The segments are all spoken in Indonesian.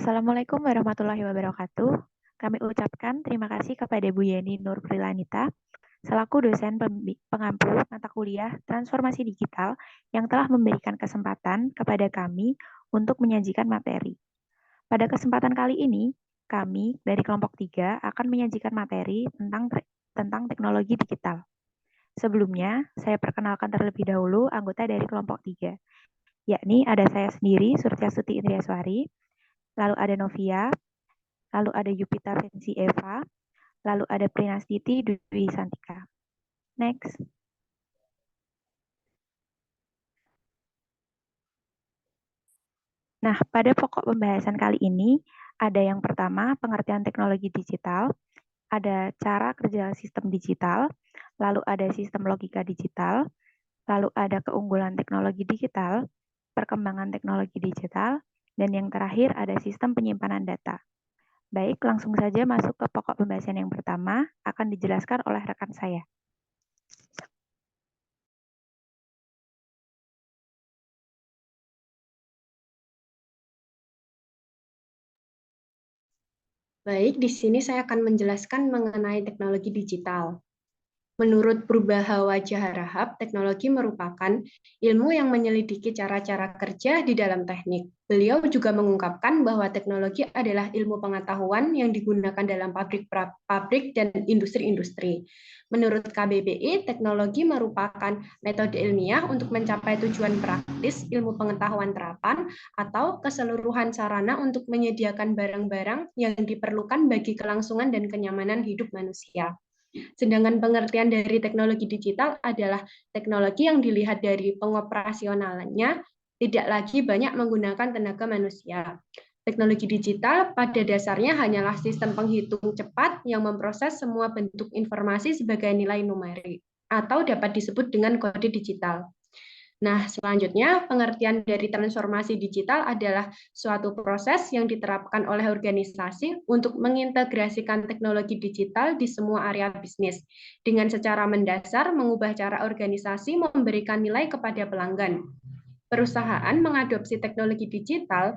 Assalamualaikum warahmatullahi wabarakatuh. Kami ucapkan terima kasih kepada Bu Yeni Nur Prilanita selaku dosen pengampu mata kuliah Transformasi Digital yang telah memberikan kesempatan kepada kami untuk menyajikan materi. Pada kesempatan kali ini, kami dari kelompok 3 akan menyajikan materi tentang teknologi digital. Sebelumnya, saya perkenalkan terlebih dahulu anggota dari kelompok 3, yakni ada saya sendiri, Surtiasuti Indriaswari, lalu ada Novia, lalu ada Yupita Vensi Eva, lalu ada Prinastiti Dwi Santika. Next. Nah, pada pokok pembahasan kali ini, ada yang pertama, pengertian teknologi digital, ada cara kerja sistem digital, lalu ada sistem logika digital, lalu ada keunggulan teknologi digital, perkembangan teknologi digital, dan yang terakhir ada sistem penyimpanan data. Baik, langsung saja masuk ke pokok pembahasan yang pertama, akan dijelaskan oleh rekan saya. Baik, di sini saya akan menjelaskan mengenai teknologi digital. Menurut Purbahawa Jaharahap, teknologi merupakan ilmu yang menyelidiki cara-cara kerja di dalam teknik. Beliau juga mengungkapkan bahwa teknologi adalah ilmu pengetahuan yang digunakan dalam pabrik dan industri-industri. Menurut KBBI, teknologi merupakan metode ilmiah untuk mencapai tujuan praktis ilmu pengetahuan terapan atau keseluruhan sarana untuk menyediakan barang-barang yang diperlukan bagi kelangsungan dan kenyamanan hidup manusia. Sedangkan pengertian dari teknologi digital adalah teknologi yang dilihat dari pengoperasionalannya tidak lagi banyak menggunakan tenaga manusia. Teknologi digital pada dasarnya hanyalah sistem penghitung cepat yang memproses semua bentuk informasi sebagai nilai numerik atau dapat disebut dengan kode digital. Nah, selanjutnya pengertian dari transformasi digital adalah suatu proses yang diterapkan oleh organisasi untuk mengintegrasikan teknologi digital di semua area bisnis dengan secara mendasar mengubah cara organisasi memberikan nilai kepada pelanggan. Perusahaan mengadopsi teknologi digital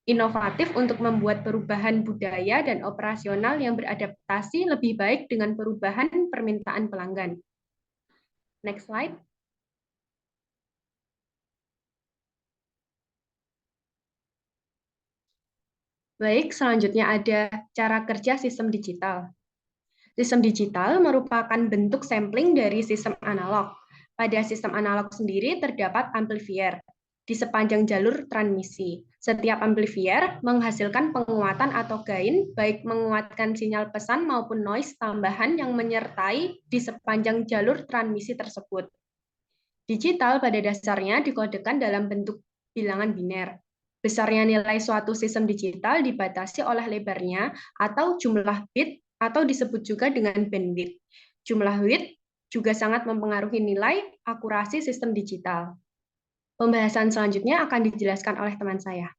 inovatif untuk membuat perubahan budaya dan operasional yang beradaptasi lebih baik dengan perubahan permintaan pelanggan. Next slide. Baik, selanjutnya ada cara kerja sistem digital. Sistem digital merupakan bentuk sampling dari sistem analog. Pada sistem analog sendiri terdapat amplifier di sepanjang jalur transmisi. Setiap amplifier menghasilkan penguatan atau gain, baik menguatkan sinyal pesan maupun noise tambahan yang menyertai di sepanjang jalur transmisi tersebut. Digital pada dasarnya dikodekan dalam bentuk bilangan biner. Besarnya nilai suatu sistem digital dibatasi oleh lebarnya atau jumlah bit atau disebut juga dengan bandwidth. Jumlah bit juga sangat mempengaruhi nilai akurasi sistem digital. Pembahasan selanjutnya akan dijelaskan oleh teman saya.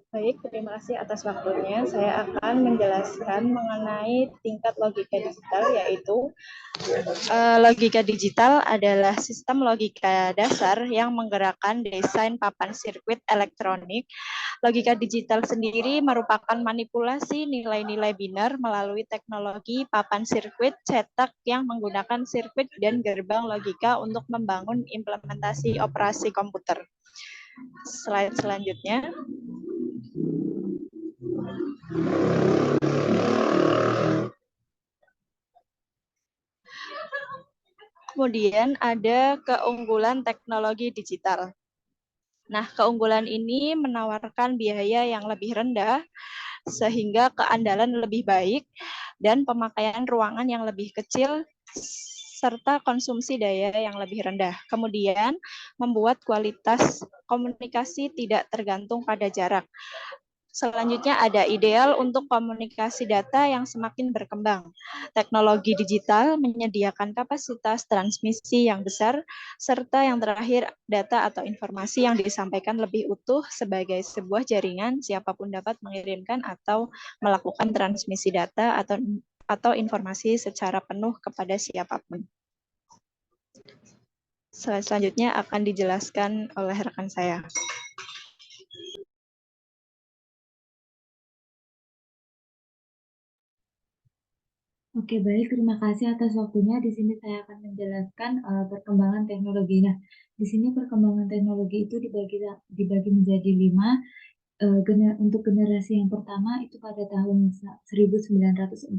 Baik, terima kasih atas waktunya. Saya akan menjelaskan mengenai tingkat logika digital, yaitu logika digital adalah sistem logika dasar yang menggerakkan desain papan sirkuit elektronik. Logika digital sendiri merupakan manipulasi nilai-nilai biner melalui teknologi papan sirkuit cetak yang menggunakan sirkuit dan gerbang logika untuk membangun implementasi operasi komputer. Slide selanjutnya. Kemudian ada keunggulan teknologi digital. Nah, keunggulan ini menawarkan biaya yang lebih rendah, sehingga keandalan lebih baik, dan pemakaian ruangan yang lebih kecil, serta konsumsi daya yang lebih rendah. Kemudian, membuat kualitas komunikasi tidak tergantung pada jarak. Selanjutnya ada ideal untuk komunikasi data yang semakin berkembang. Teknologi digital menyediakan kapasitas transmisi yang besar, serta yang terakhir data atau informasi yang disampaikan lebih utuh sebagai sebuah jaringan, siapapun dapat mengirimkan atau melakukan transmisi data atau atau informasi secara penuh kepada siapapun. Selanjutnya akan dijelaskan oleh rekan saya. Oke, baik. Terima kasih atas waktunya. Di sini saya akan menjelaskan perkembangan teknologi. Nah, di sini perkembangan teknologi itu dibagi menjadi 5. Untuk generasi yang pertama itu pada tahun 1940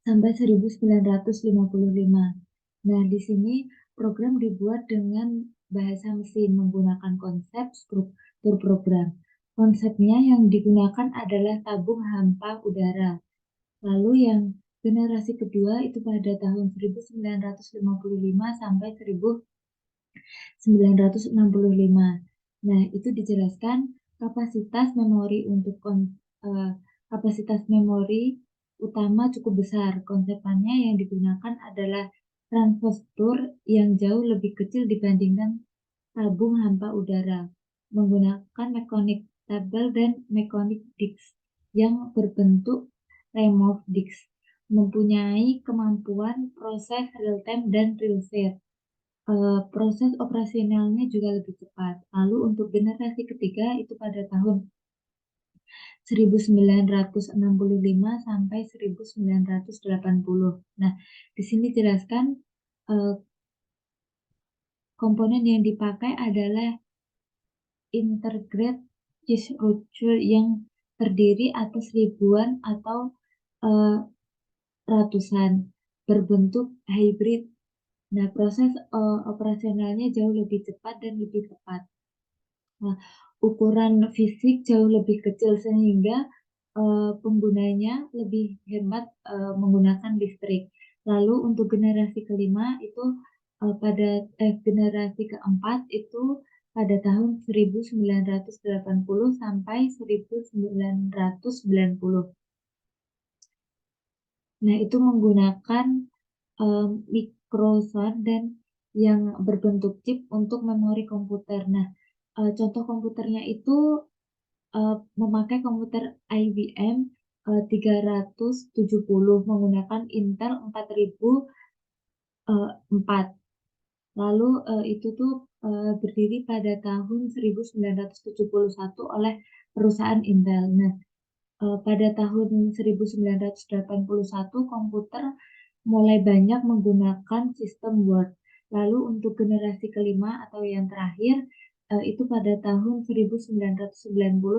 sampai 1955. Nah, di sini program dibuat dengan bahasa mesin menggunakan konsep struktur program. Konsepnya yang digunakan adalah tabung hampa udara. Lalu yang generasi kedua itu pada tahun 1955 sampai 1965. Nah, itu dijelaskan kapasitas memori kapasitas memori utama cukup besar. Konsepannya yang digunakan adalah transistor yang jauh lebih kecil dibandingkan tabung hampa udara, menggunakan mechanic table dan mechanic disk yang berbentuk remove disk, mempunyai kemampuan proses real time dan real set. Proses operasionalnya juga lebih cepat. Lalu untuk generasi ketiga itu pada tahun 1965 sampai 1980. Nah, di sini jelaskan komponen yang dipakai adalah integrated circuit yang terdiri atas ribuan atau ratusan berbentuk hybrid. Nah, proses operasionalnya jauh lebih cepat dan lebih tepat. Nah, ukuran fisik jauh lebih kecil sehingga penggunanya lebih hemat menggunakan listrik. Lalu untuk generasi kelima itu pada generasi keempat itu pada tahun 1980 sampai 1990. Nah, itu menggunakan Microsoft dan yang berbentuk chip untuk memori komputer. Nah, contoh komputernya itu memakai komputer IBM 370 menggunakan Intel 4004. Lalu itu tuh berdiri pada tahun 1971 oleh perusahaan Intel. Nah, pada tahun 1981 komputer mulai banyak menggunakan sistem Word. Lalu untuk generasi kelima atau yang terakhir itu pada tahun 1990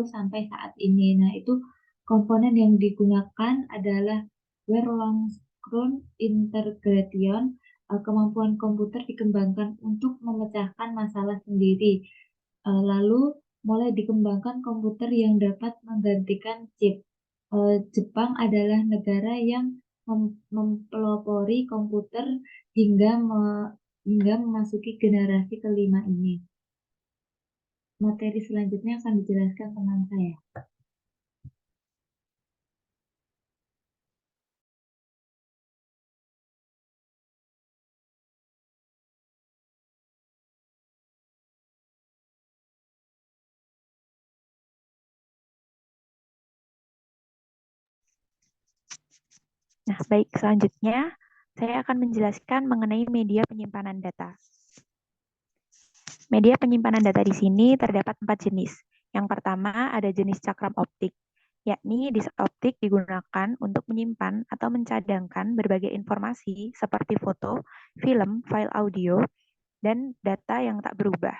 sampai saat ini. Nah, itu komponen yang digunakan adalah Werlongskron Integration. Kemampuan komputer dikembangkan untuk memecahkan masalah sendiri. Lalu mulai dikembangkan komputer yang dapat menggantikan chip. Jepang adalah negara yang mempelopori komputer hingga memasuki generasi kelima ini. Materi selanjutnya akan dijelaskan teman saya. Nah, baik, selanjutnya saya akan menjelaskan mengenai media penyimpanan data. Media penyimpanan data di sini terdapat 4 jenis. Yang pertama ada jenis cakram optik, yakni disk optik digunakan untuk menyimpan atau mencadangkan berbagai informasi seperti foto, film, file audio, dan data yang tak berubah.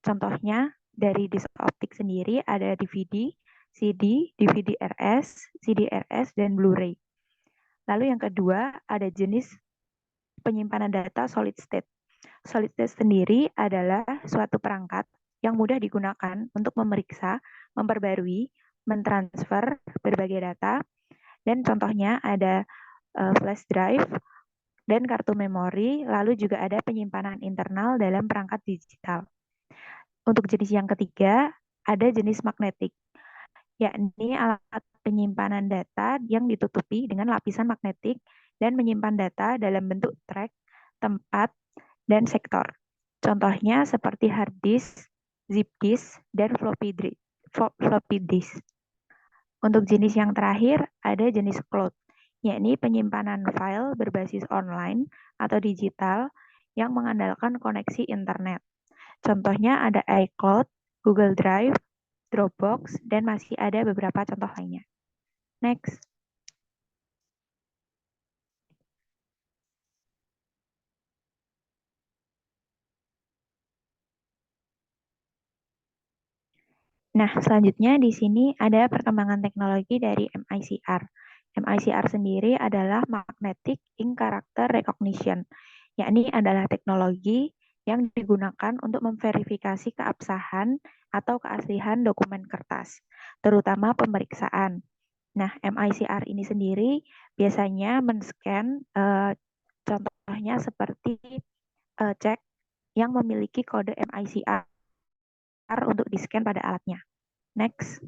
Contohnya dari disk optik sendiri ada DVD, CD, DVD-RS, CD-RS, dan Blu-ray. Lalu yang kedua ada jenis penyimpanan data solid state. Solid state sendiri adalah suatu perangkat yang mudah digunakan untuk memeriksa, memperbarui, mentransfer berbagai data, dan contohnya ada flash drive dan kartu memori, lalu juga ada penyimpanan internal dalam perangkat digital. Untuk jenis yang ketiga, ada jenis magnetik, yakni alat penyimpanan data yang ditutupi dengan lapisan magnetik dan menyimpan data dalam bentuk track, tempat, dan sektor. Contohnya seperti hard disk, zip disk, dan floppy disk. Untuk jenis yang terakhir, ada jenis cloud, yakni penyimpanan file berbasis online atau digital yang mengandalkan koneksi internet. Contohnya ada iCloud, Google Drive, Dropbox, dan masih ada beberapa contoh lainnya. Next. Nah, selanjutnya di sini ada perkembangan teknologi dari MICR. MICR sendiri adalah Magnetic Ink Character Recognition, yakni adalah teknologi yang digunakan untuk memverifikasi keabsahan atau keaslian dokumen kertas, terutama pemeriksaan. Nah, MICR ini sendiri biasanya men-scan contohnya seperti cek yang memiliki kode MICR untuk di-scan pada alatnya. Next.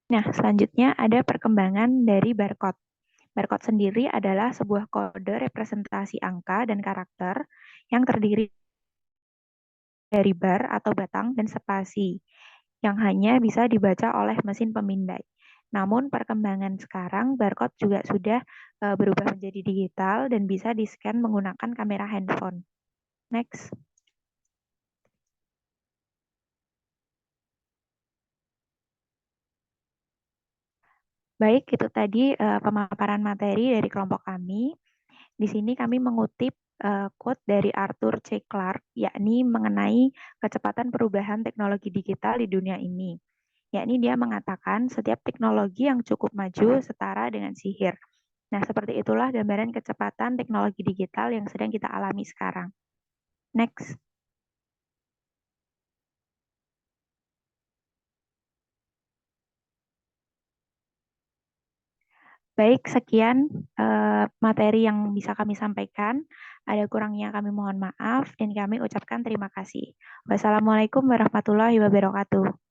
Nah, selanjutnya ada perkembangan dari barcode. Barcode sendiri adalah sebuah kode representasi angka dan karakter yang terdiri dari bar atau batang dan spasi yang hanya bisa dibaca oleh mesin pemindai. Namun perkembangan sekarang barcode juga sudah berubah menjadi digital dan bisa di-scan menggunakan kamera handphone. Next. Baik, itu tadi pemaparan materi dari kelompok kami. Di sini kami mengutip quote dari Arthur C. Clarke, yakni mengenai kecepatan perubahan teknologi digital di dunia ini. Yakni dia mengatakan setiap teknologi yang cukup maju setara dengan sihir. Nah, seperti itulah gambaran kecepatan teknologi digital yang sedang kita alami sekarang. Next. Baik, sekian materi yang bisa kami sampaikan. Ada kurangnya kami mohon maaf dan kami ucapkan terima kasih. Wassalamualaikum warahmatullahi wabarakatuh.